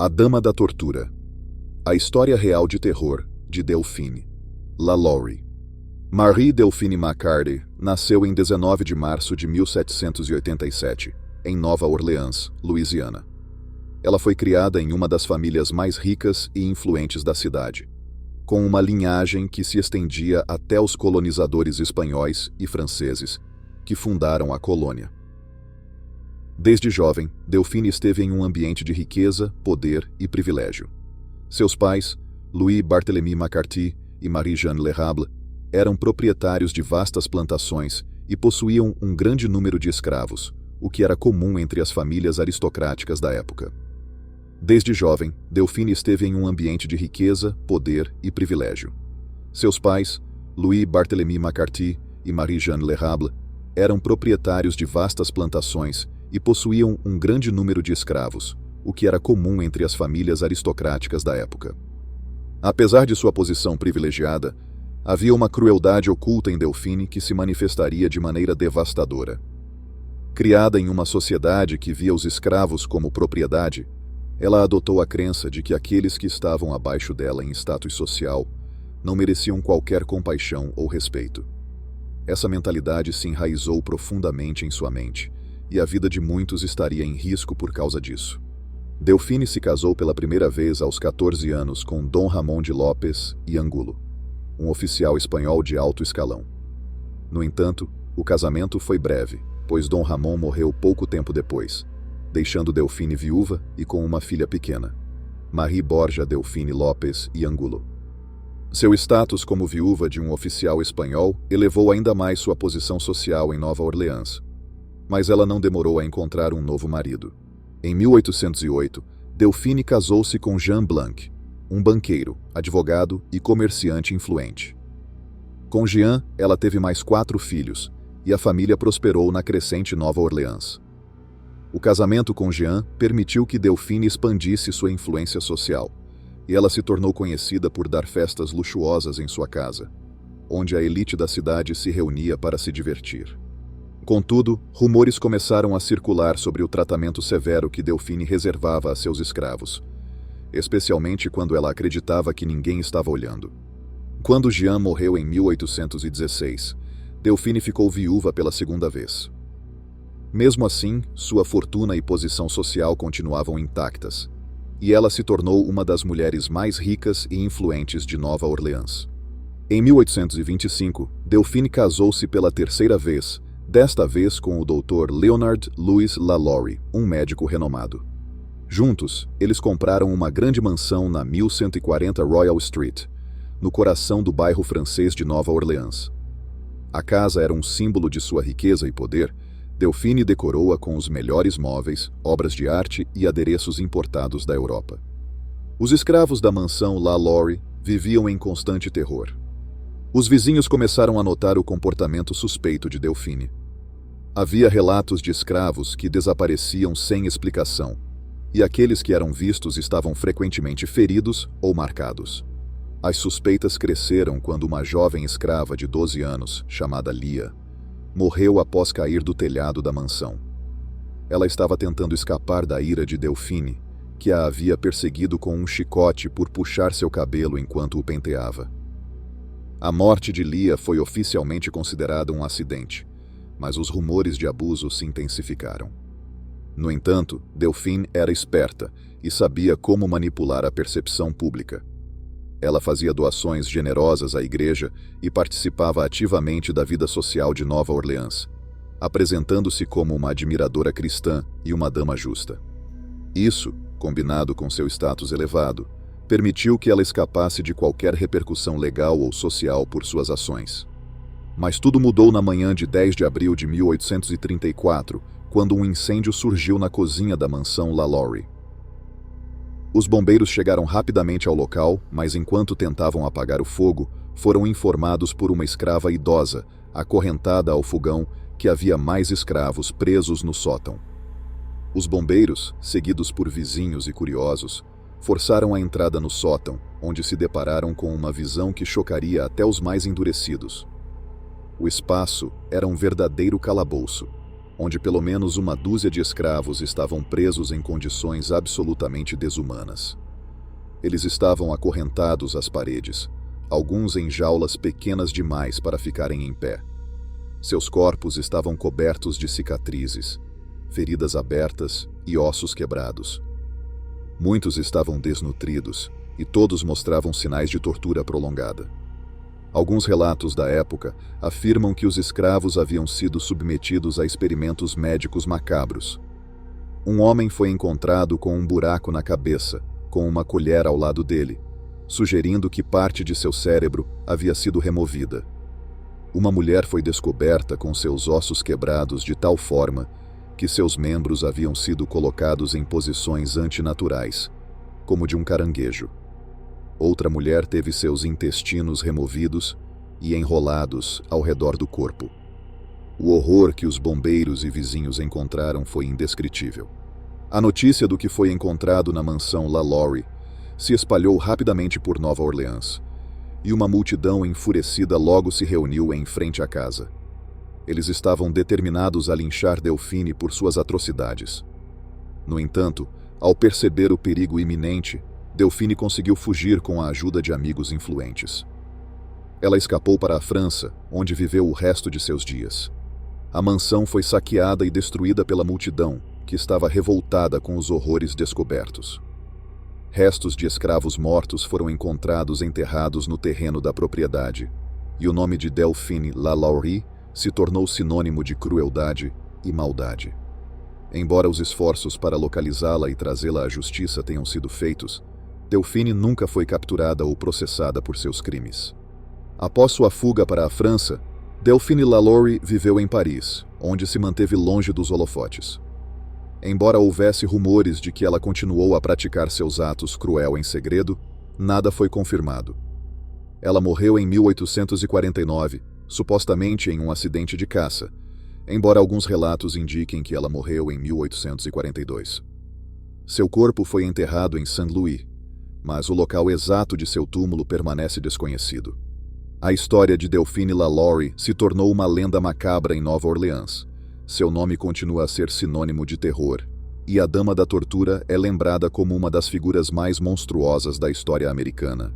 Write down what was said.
A Dama da Tortura. A história real de terror de Delphine LaLaurie. Marie Delphine McCarty nasceu em 19 de março de 1787, em Nova Orleans, Louisiana. Ela foi criada em uma das famílias mais ricas e influentes da cidade, com uma linhagem que se estendia até os colonizadores espanhóis e franceses que fundaram a colônia. Desde jovem, Delphine esteve em um ambiente de riqueza, poder e privilégio. Seus pais, Louis Barthélemy McCarty e Marie-Jeanne L'Érable, eram proprietários de vastas plantações e possuíam um grande número de escravos, o que era comum entre as famílias aristocráticas da época. Desde jovem, Delphine esteve em um ambiente de riqueza, poder e privilégio. Seus pais, Louis Barthélemy McCarty e Marie-Jeanne L'Érable, eram proprietários de vastas plantações e possuíam um grande número de escravos, o que era comum entre as famílias aristocráticas da época. Apesar de sua posição privilegiada, havia uma crueldade oculta em Delphine que se manifestaria de maneira devastadora. Criada em uma sociedade que via os escravos como propriedade, ela adotou a crença de que aqueles que estavam abaixo dela em status social não mereciam qualquer compaixão ou respeito. Essa mentalidade se enraizou profundamente em sua mente, e a vida de muitos estaria em risco por causa disso. Delphine se casou pela primeira vez aos 14 anos com Dom Ramón de López y Angulo, um oficial espanhol de alto escalão. No entanto, o casamento foi breve, pois Dom Ramón morreu pouco tempo depois, deixando Delphine viúva e com uma filha pequena, Marie Borja Delphine López y Angulo. Seu status como viúva de um oficial espanhol elevou ainda mais sua posição social em Nova Orleans, mas ela não demorou a encontrar um novo marido. Em 1808, Delphine casou-se com Jean Blanc, um banqueiro, advogado e comerciante influente. Com Jean, ela teve mais 4 filhos, e a família prosperou na crescente Nova Orleans. O casamento com Jean permitiu que Delphine expandisse sua influência social, e ela se tornou conhecida por dar festas luxuosas em sua casa, onde a elite da cidade se reunia para se divertir. Contudo, rumores começaram a circular sobre o tratamento severo que Delphine reservava a seus escravos, especialmente quando ela acreditava que ninguém estava olhando. Quando Jean morreu em 1816, Delphine ficou viúva pela segunda vez. Mesmo assim, sua fortuna e posição social continuavam intactas, e ela se tornou uma das mulheres mais ricas e influentes de Nova Orleans. Em 1825, Delphine casou-se pela terceira vez, desta vez com o Dr. Leonard Louis LaLaurie, um médico renomado. Juntos, eles compraram uma grande mansão na 1140 Royal Street, no coração do bairro francês de Nova Orleans. A casa era um símbolo de sua riqueza e poder. Delphine decorou-a com os melhores móveis, obras de arte e adereços importados da Europa. Os escravos da mansão LaLaurie viviam em constante terror. Os vizinhos começaram a notar o comportamento suspeito de Delphine. Havia relatos de escravos que desapareciam sem explicação, e aqueles que eram vistos estavam frequentemente feridos ou marcados. As suspeitas cresceram quando uma jovem escrava de 12 anos, chamada Lia, morreu após cair do telhado da mansão. Ela estava tentando escapar da ira de Delphine, que a havia perseguido com um chicote por puxar seu cabelo enquanto o penteava. A morte de Lia foi oficialmente considerada um acidente, mas os rumores de abuso se intensificaram. No entanto, Delphine era esperta e sabia como manipular a percepção pública. Ela fazia doações generosas à igreja e participava ativamente da vida social de Nova Orleans, apresentando-se como uma admiradora cristã e uma dama justa. Isso, combinado com seu status elevado, permitiu que ela escapasse de qualquer repercussão legal ou social por suas ações. Mas tudo mudou na manhã de 10 de abril de 1834, quando um incêndio surgiu na cozinha da mansão LaLaurie. Os bombeiros chegaram rapidamente ao local, mas enquanto tentavam apagar o fogo, foram informados por uma escrava idosa, acorrentada ao fogão, que havia mais escravos presos no sótão. Os bombeiros, seguidos por vizinhos e curiosos, forçaram a entrada no sótão, onde se depararam com uma visão que chocaria até os mais endurecidos. O espaço era um verdadeiro calabouço, onde pelo menos uma dúzia de escravos estavam presos em condições absolutamente desumanas. Eles estavam acorrentados às paredes, alguns em jaulas pequenas demais para ficarem em pé. Seus corpos estavam cobertos de cicatrizes, feridas abertas e ossos quebrados. Muitos estavam desnutridos e todos mostravam sinais de tortura prolongada. Alguns relatos da época afirmam que os escravos haviam sido submetidos a experimentos médicos macabros. Um homem foi encontrado com um buraco na cabeça, com uma colher ao lado dele, sugerindo que parte de seu cérebro havia sido removida. Uma mulher foi descoberta com seus ossos quebrados de tal forma que seus membros haviam sido colocados em posições antinaturais, como de um caranguejo. Outra mulher teve seus intestinos removidos e enrolados ao redor do corpo. O horror que os bombeiros e vizinhos encontraram foi indescritível. A notícia do que foi encontrado na mansão LaLaurie se espalhou rapidamente por Nova Orleans, e uma multidão enfurecida logo se reuniu em frente à casa. Eles estavam determinados a linchar Delphine por suas atrocidades. No entanto, ao perceber o perigo iminente, Delphine conseguiu fugir com a ajuda de amigos influentes. Ela escapou para a França, onde viveu o resto de seus dias. A mansão foi saqueada e destruída pela multidão, que estava revoltada com os horrores descobertos. Restos de escravos mortos foram encontrados enterrados no terreno da propriedade, e o nome de Delphine LaLaurie se tornou sinônimo de crueldade e maldade. Embora os esforços para localizá-la e trazê-la à justiça tenham sido feitos, Delphine nunca foi capturada ou processada por seus crimes. Após sua fuga para a França, Delphine LaLaurie viveu em Paris, onde se manteve longe dos holofotes. Embora houvesse rumores de que ela continuou a praticar seus atos cruel em segredo, nada foi confirmado. Ela morreu em 1849, supostamente em um acidente de caça, embora alguns relatos indiquem que ela morreu em 1842. Seu corpo foi enterrado em Saint-Louis, mas o local exato de seu túmulo permanece desconhecido. A história de Delphine LaLaurie se tornou uma lenda macabra em Nova Orleans. Seu nome continua a ser sinônimo de terror, e a Dama da Tortura é lembrada como uma das figuras mais monstruosas da história americana.